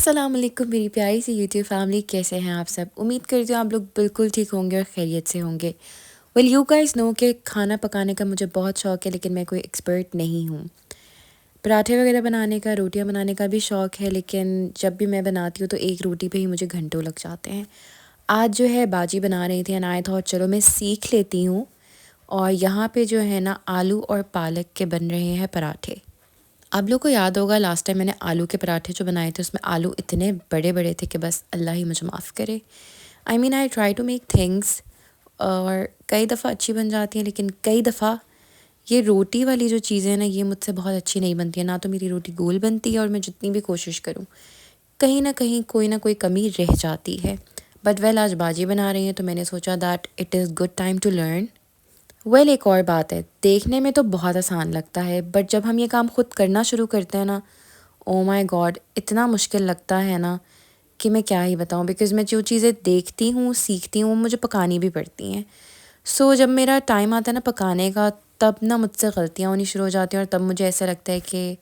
अस्सलाम वालेकुम मेरी प्यारी सी यूट्यूब फैमिली, कैसे हैं आप सब। उम्मीद करती हूँ आप लोग बिल्कुल ठीक होंगे और खैरियत से होंगे। वेल यू गाइस नो कि खाना पकाने का मुझे बहुत शौक़ है, लेकिन मैं कोई एक्सपर्ट नहीं हूँ। पराठे वगैरह बनाने का, रोटियाँ बनाने का भी शौक़ है, लेकिन जब भी मैं बनाती हूँ तो एक रोटी पे ही मुझे घंटों लग जाते हैं। आज जो है बाजी बना रही थी एंड आई थॉट चलो मैं सीख लेती हूँ। और यहाँ पे जो है ना आलू और पालक के बन रहे हैं पराठे। आप लोग को याद होगा लास्ट टाइम मैंने आलू के पराठे जो बनाए थे उसमें आलू इतने बड़े बड़े थे कि बस अल्लाह ही मुझे माफ़ करे। I try to make things और कई दफ़ा अच्छी बन जाती हैं, लेकिन कई दफ़ा ये रोटी वाली जो चीज़ें हैं ना ये मुझसे बहुत अच्छी नहीं बनती है। ना तो मेरी रोटी गोल बनती है और मैं जितनी भी कोशिश करूँ कहीं ना कहीं कोई ना कोई कमी रह जाती है। बट वेल आज बाजी बना रही हैं तो मैंने सोचा that it is good time to learn. Well एक और बात है, देखने में तो बहुत आसान लगता है बट जब हम ये काम खुद करना शुरू करते हैं ना, ओ माय गॉड इतना मुश्किल लगता है ना कि मैं क्या ही बताऊँ। बिकॉज़ मैं जो चीज़ें देखती हूँ सीखती हूँ मुझे पकानी भी पड़ती हैं। सो जब मेरा टाइम आता है ना पकाने का, तब ना मुझसे गलतियाँ होनी शुरू हो जाती हैं और तब मुझे ऐसा लगता है कि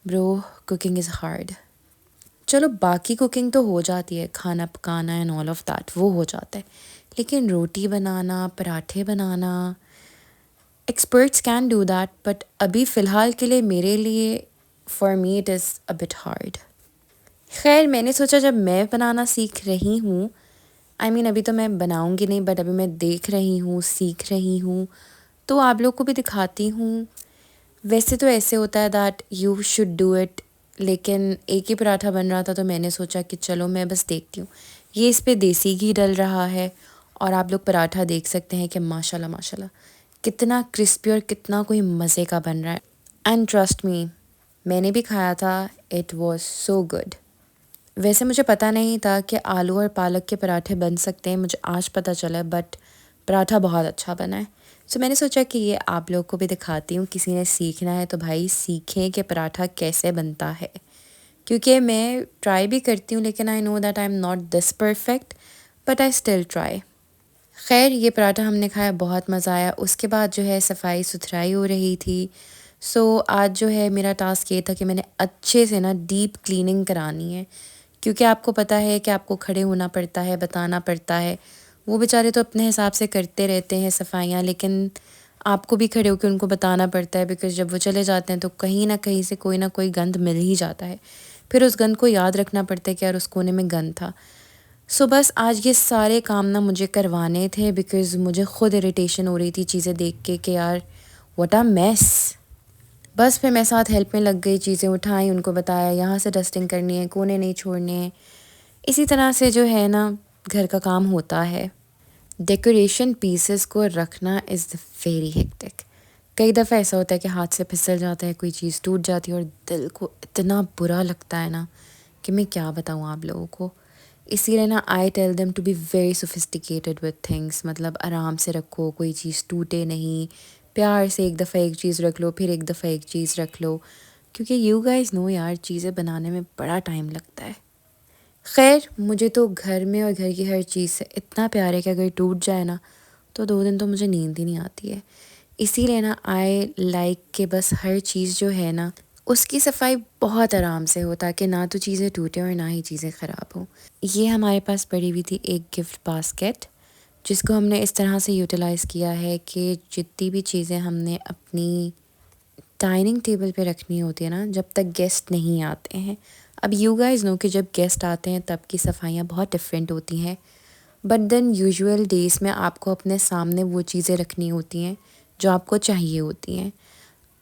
ब्रो कुकिंग इज़ हार्ड। चलो बाकी कुकिंग तो हो जाती है, खाना पकाना एंड ऑल ऑफ दैट वो हो जाता है, लेकिन रोटी बनाना, पराठे बनाना, experts can do that but अभी फ़िलहाल के लिए मेरे लिए for me it is a bit hard. खैर मैंने सोचा जब मैं बनाना सीख रही हूँ, अभी तो मैं बनाऊँगी नहीं बट अभी मैं देख रही हूँ, सीख रही हूँ, तो आप लोग को भी दिखाती हूँ। वैसे तो ऐसे होता है that you should do it, लेकिन एक ही पराठा बन रहा था तो मैंने सोचा कि चलो मैं बस देखती हूँ। ये इस पे देसी घी डल रहा है और आप लोग पराठा देख सकते हैं कि माशाल्लाह माशाल्लाह कितना क्रिस्पी और कितना कोई मज़े का बन रहा है। एंड ट्रस्ट मी मैंने भी खाया था, इट वॉज सो गुड। वैसे मुझे पता नहीं था कि आलू और पालक के पराठे बन सकते हैं, मुझे आज पता चला, बट पराठा बहुत अच्छा बना है। सो मैंने सोचा कि ये आप लोग को भी दिखाती हूँ, किसी ने सीखना है तो भाई सीखें कि पराठा कैसे बनता है। क्योंकि मैं ट्राई भी करती हूँ लेकिन I know that I am not this perfect, but I still try. खैर ये पराठा हमने खाया, बहुत मज़ा आया। उसके बाद जो है सफाई सुथराई हो रही थी। सो आज जो है मेरा टास्क ये था कि मैंने अच्छे से ना डीप क्लीनिंग करानी है, क्योंकि आपको पता है कि आपको खड़े होना पड़ता है, बताना पड़ता है। वो बेचारे तो अपने हिसाब से करते रहते हैं सफाइयाँ, लेकिन आपको भी खड़े होकर उनको बताना पड़ता है, बिकॉज़ जब वो चले जाते हैं तो कहीं ना कहीं से कोई ना कोई गंध मिल ही जाता है। फिर उस गंध को याद रखना पड़ता है कि यार उस कोने में गंद था। सो बस आज ये सारे काम ना मुझे करवाने थे, बिकॉज़ मुझे ख़ुद इरिटेशन हो रही थी चीज़ें देख के कि यार व्हाट अ मेस। बस फिर मैं साथ हेल्प में लग गई, चीज़ें उठाई, उनको बताया यहाँ से डस्टिंग करनी है, कोने नहीं छोड़ने हैं। इसी तरह से जो है ना घर का काम होता है। डेकोरेशन पीसेस को रखना इज़ वेरी हेक्टिक। कई दफ़ा ऐसा होता है कि हाथ से फिसल जाता है, कोई चीज़ टूट जाती है और दिल को इतना बुरा लगता है ना कि मैं क्या बताऊँ आप लोगों को। इसीलिए ना I tell them to be very sophisticated with things, मतलब आराम से रखो, कोई चीज़ टूटे नहीं, प्यार से एक दफ़ा एक चीज़ रख लो, फिर एक दफ़ा एक चीज़ रख लो, क्योंकि यू गाइस नो यार चीज़ें बनाने में बड़ा टाइम लगता है। खैर मुझे तो घर में और घर की हर चीज़ से इतना प्यार है कि अगर टूट जाए ना तो 2 दिन तो मुझे नींद ही नहीं आती है। इसीलिए ना आई लाइक कि बस हर चीज़ जो है ना उसकी सफाई बहुत आराम से हो, ताकि ना तो चीज़ें टूटें और ना ही चीज़ें ख़राब हों। ये हमारे पास पड़ी हुई थी एक गिफ्ट बास्केट, जिसको हमने इस तरह से यूटिलाइज़ किया है कि जितनी भी चीज़ें हमने अपनी डाइनिंग टेबल पे रखनी होती है ना जब तक गेस्ट नहीं आते हैं। अब यू गाइस नो कि जब गेस्ट आते हैं तब की सफाइयाँ बहुत डिफरेंट होती हैं, बट देन यूजुअल डेज़ में आपको अपने सामने वो चीज़ें रखनी होती हैं जो आपको चाहिए होती हैं।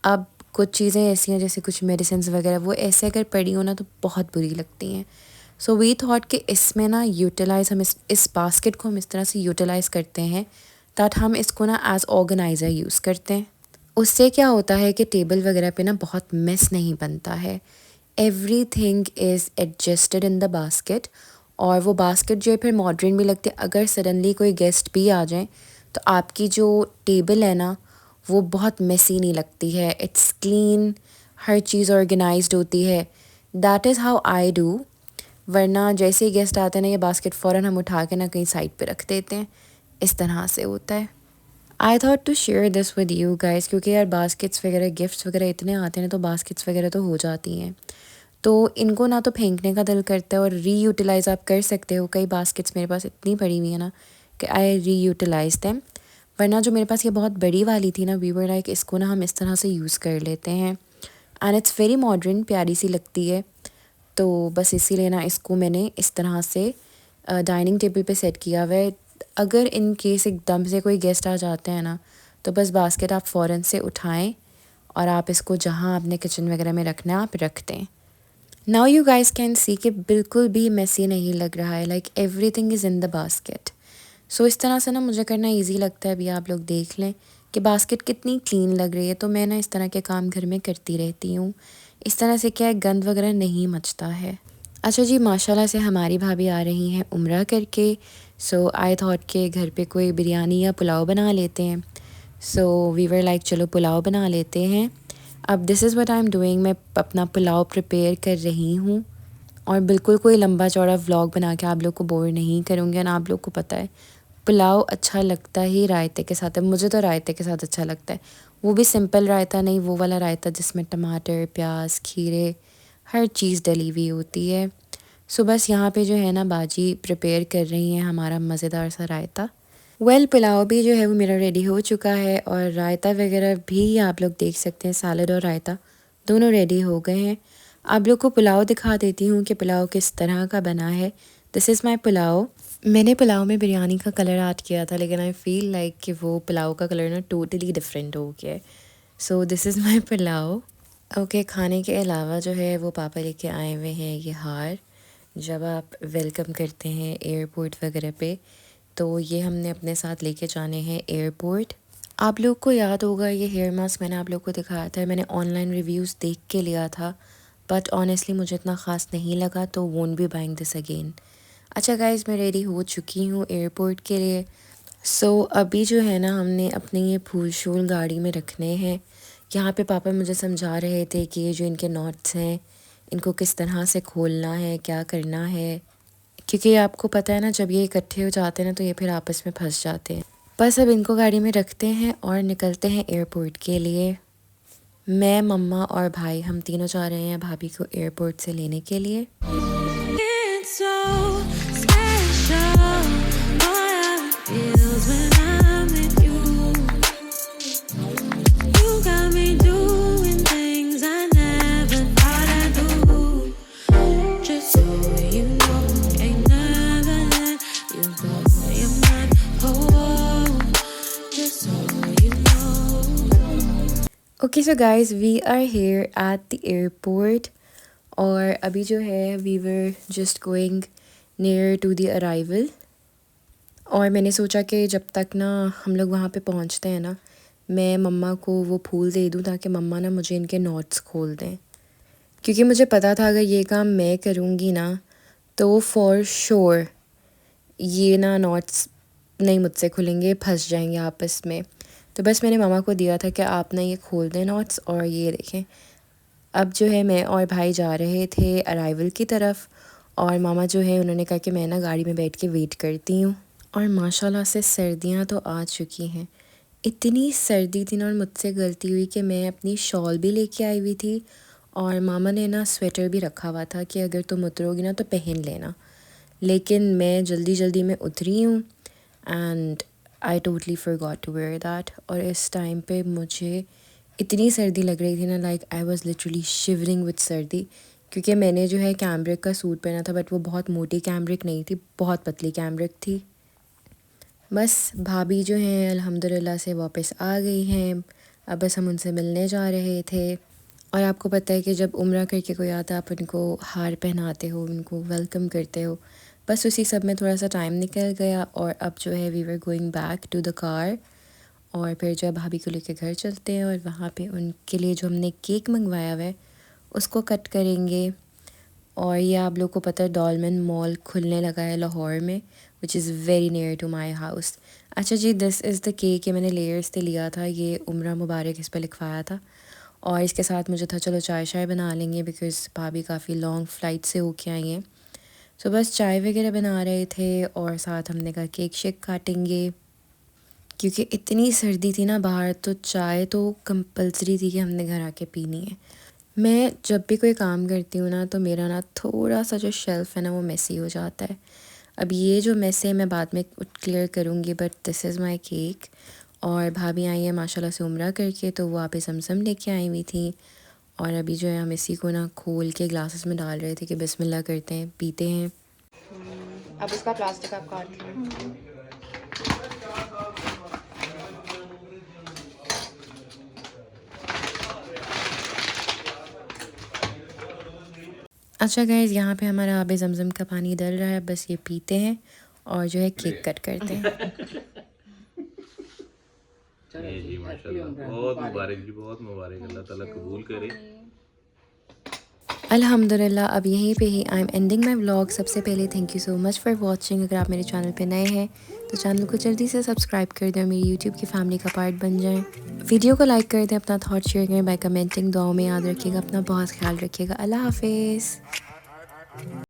अब कुछ चीज़ें ऐसी हैं जैसे कुछ मेडिसिन्स वगैरह, वो ऐसे अगर पड़ी हो ना तो बहुत बुरी लगती हैं। सो वी थॉट कि इसमें ना यूटिलाइज़ हम इस बास्केट को हम इस तरह से यूटिलाइज़ करते हैं दैट हम इसको ना एज़ ऑर्गेनाइज़र यूज़ करते हैं। उससे क्या होता है कि टेबल वगैरह पे ना बहुत मेस नहीं बनता है। Everything is adjusted in the basket, और वो बास्केट जो है फिर मॉडर्न भी लगती है। अगर सडनली कोई गेस्ट भी आ जाए तो आपकी जो टेबल है ना वो बहुत मेसी नहीं लगती है, इट्स क्लीन, हर चीज़ ऑर्गेनाइज्ड होती है। That is how I do. वरना जैसे ही गेस्ट आते हैं ना ये बास्केट फ़ौरन हम उठा के ना कहीं साइड पे रख देते हैं, इस तरह से होता है। I thought to share this with you guys, क्योंकि यार बास्केट्स वगैरह गिफ्ट्स वगैरह इतने आते हैं तो बास्केट्स वगैरह तो हो जाती हैं। तो इनको ना तो फेंकने का दिल करता है और रीयूटिलाइज़ आप कर सकते हो। कई बास्केट्स मेरे पास इतनी पड़ी हुई है ना कि आई रीयूटिलाइज़ देम। वरना जो मेरे पास ये बहुत बड़ी वाली थी ना, वी वर लाइक इसको ना हम इस तरह से यूज़ कर लेते हैं एंड इट्स वेरी मॉडर्न, प्यारी सी लगती है। तो बस इसीलिए ना इसको मैंने इस तरह से डाइनिंग टेबल पे सेट किया हुआ है। अगर इन केस एकदम से कोई गेस्ट आ जाते हैं ना, तो बस बास्केट आप फ़ौरन से उठाएं और आप इसको जहाँ आपने किचन वगैरह में रखना है आप रख दें। Now you guys can see कि बिल्कुल भी मेसी नहीं लग रहा है, like everything is in the basket. सो इस तरह से ना मुझे करना इजी लगता है। अभी आप लोग देख लें कि बास्केट कितनी क्लीन लग रही है। तो मैं ना इस तरह के काम घर में करती रहती हूँ। इस तरह से क्या है, गंद वगैरह नहीं मचता है। अच्छा जी, माशाल्लाह से हमारी भाभी आ रही हैं उम्रा करके। सो आई थॉट के घर पे कोई बिरयानी या पुलाव बना लेते हैं। सो वी वर लाइक चलो पुलाव बना लेते हैं। अब this is what I am doing, मैं अपना पुलाव प्रिपेयर कर रही हूँ और बिल्कुल कोई लंबा चौड़ा व्लॉग बना के आप लोग को बोर नहीं करूँगी। और आप लोग को पता है पुलाव अच्छा लगता ही रायते के साथ है। मुझे तो रायते के साथ अच्छा लगता है, वो भी सिंपल रायता नहीं, वो वाला रायता जिसमें टमाटर, प्याज, खीरे, हर चीज़ डली हुई होती है। सो बस यहाँ पे जो है ना बाजी प्रिपेयर कर रही हैं हमारा मज़ेदार सा रायता। वेल पुलाव भी जो है वो मेरा रेडी हो चुका है और रायता वगैरह भी आप लोग देख सकते हैं, सैलड और रायता दोनों रेडी हो गए हैं। आप लोग को पुलाव दिखा देती हूँ कि पुलाव किस तरह का बना है। This is my pulao. मैंने पुलाव में बिरयानी का कलर ऐड किया था, लेकिन आई फील लाइक कि वो पुलाव का कलर ना टोटली डिफरेंट हो गया है। So this is my pulao. Okay, खाने के अलावा जो है वो पापा लेके आए हुए हैं ये हार। जब आप वेलकम करते हैं एयरपोर्ट वगैरह पे, तो ये हमने अपने साथ लेके जाने हैं एयरपोर्ट। आप लोग को याद होगा ये हेयर मास्क मैंने आप लोग को दिखाया था, मैंने ऑनलाइन रिव्यूज़ देख के लिया था, बट ऑनेस्टली मुझे इतना ख़ास नहीं लगा, तो won't be buying this again. अच्छा गाइज़, मैं रेडी हो चुकी हूँ एयरपोर्ट के लिए। सो अभी जो है ना हमने अपने ये फूल शूल गाड़ी में रखने हैं। यहाँ पे पापा मुझे समझा रहे थे कि ये जो इनके नॉट्स हैं इनको किस तरह से खोलना है, क्या करना है, क्योंकि आपको पता है ना जब ये इकट्ठे हो जाते हैं ना तो ये फिर आपस में फंस जाते हैं। बस अब इनको गाड़ी में रखते हैं और निकलते हैं एयरपोर्ट के लिए। मैं, मम्मा और भाई हम तीनों जा रहे हैं भाभी को एयरपोर्ट से लेने के लिए। It's so special, how it feels when I'm with you. You got me doing things I never thought I'd do. Just so you know, ain't never let you go. You're my whole, just so you know. Okay, so guys, we are here at the airport. और अभी जो है we were just going near to the arrival. और मैंने सोचा कि जब तक ना हम लोग वहाँ पे पहुँचते हैं ना, मैं मम्मा को वो फूल दे दूँ ताकि मम्मा ना मुझे इनके नॉट्स खोल दें। क्योंकि मुझे पता था अगर ये काम मैं करूँगी ना तो फॉर श्योर ये ना नॉट्स नहीं मुझसे खुलेंगे, फंस जाएंगे आपस में। तो बस मैंने मम्मा को दिया था कि आप ना ये खोल दें नॉट्स। और ये देखें, अब जो है मैं और भाई जा रहे थे अराइवल की तरफ और मामा जो है उन्होंने कहा कि मैं ना गाड़ी में बैठ के वेट करती हूँ। और माशाल्लाह से सर्दियाँ तो आ चुकी हैं। इतनी सर्दी थी ना, और मुझसे गलती हुई कि मैं अपनी शॉल भी लेके आई हुई थी और मामा ने ना स्वेटर भी रखा हुआ था कि अगर तुम उतरोगी ना तो पहन लेना। लेकिन मैं जल्दी जल्दी में उतरी हूँ and I totally forgot to wear that. और इस टाइम पे मुझे इतनी सर्दी लग रही थी ना, like I was literally shivering with सर्दी। क्योंकि मैंने जो है कैमरिक का सूट पहना था, बट वो बहुत मोटी कैमरिक नहीं थी, बहुत पतली कैमरिक थी। बस भाभी जो हैं अल्हम्दुलिल्लाह से वापस आ गई हैं। अब बस हम उनसे मिलने जा रहे थे। और आपको पता है कि जब उम्रा करके कोई आता है आप उनको हार पहनाते हो, उनको वेलकम करते हो। बस उसी सब में थोड़ा सा टाइम निकल गया और अब जो है we were going back to the car. और फिर जो है भाभी को लेकर घर चलते हैं और वहाँ पे उनके लिए जो हमने केक मंगवाया हुआ है उसको कट करेंगे। और ये आप लोग को पता है डॉलमेन मॉल खुलने लगा है लाहौर में, which is very near to my house. अच्छा जी, दिस इज़ द केक, ये मैंने लेयर्स से लिया था, ये उम्रा मुबारक इस पर लिखवाया था। और इसके साथ मुझे था चलो चाय शाय बना लेंगे बिकॉज़ भाभी काफ़ी लॉन्ग फ़्लाइट से होके आई हैं। सो बस चाय वगैरह बना रहे थे और साथ हमने कहा केक शेक काटेंगे। क्योंकि इतनी सर्दी थी ना बाहर, तो चाय तो कंपलसरी थी कि हमने घर आके पीनी है। मैं जब भी कोई काम करती हूँ ना तो मेरा ना थोड़ा-सा जो शेल्फ़ है ना वो मेसी हो जाता है। अब ये जो मेस है मैं बाद में क्लियर करूँगी, but this is my cake. और भाभी आई हैं माशाल्लाह से उम्रा करके, तो वो आप ज़मज़म लेके आई हुई थी। और अभी जो है हम इसी को ना खोल के ग्लासेस में डाल रहे थे कि बिस्मिल्लाह करते हैं, पीते हैं। अब इसका प्लास्टिक आप काट लें। अच्छा गाइज़, यहाँ पे हमारा आब ज़मज़म का पानी डल रहा है, बस ये पीते हैं और जो है केक कट करते हैं। ये जी माशाल्लाह, बहुत मुबारक जी, बहुत मुबारक, अल्लाह ताला कबूल करे। अल्हम्दुलिल्लाह, अब यहीं पे ही I am ending my vlog. सबसे पहले thank you so much for watching. अगर आप मेरे चैनल पे नए हैं तो चैनल को जल्दी से सब्सक्राइब कर दें और मेरी यूट्यूब की फैमिली का पार्ट बन जाएं। वीडियो को लाइक कर दें, अपना थॉट शेयर करें बाय कमेंटिंग। दुआओं में याद रखिएगा, अपना बहुत ख्याल रखिएगा। अल्लाह हाफिज़।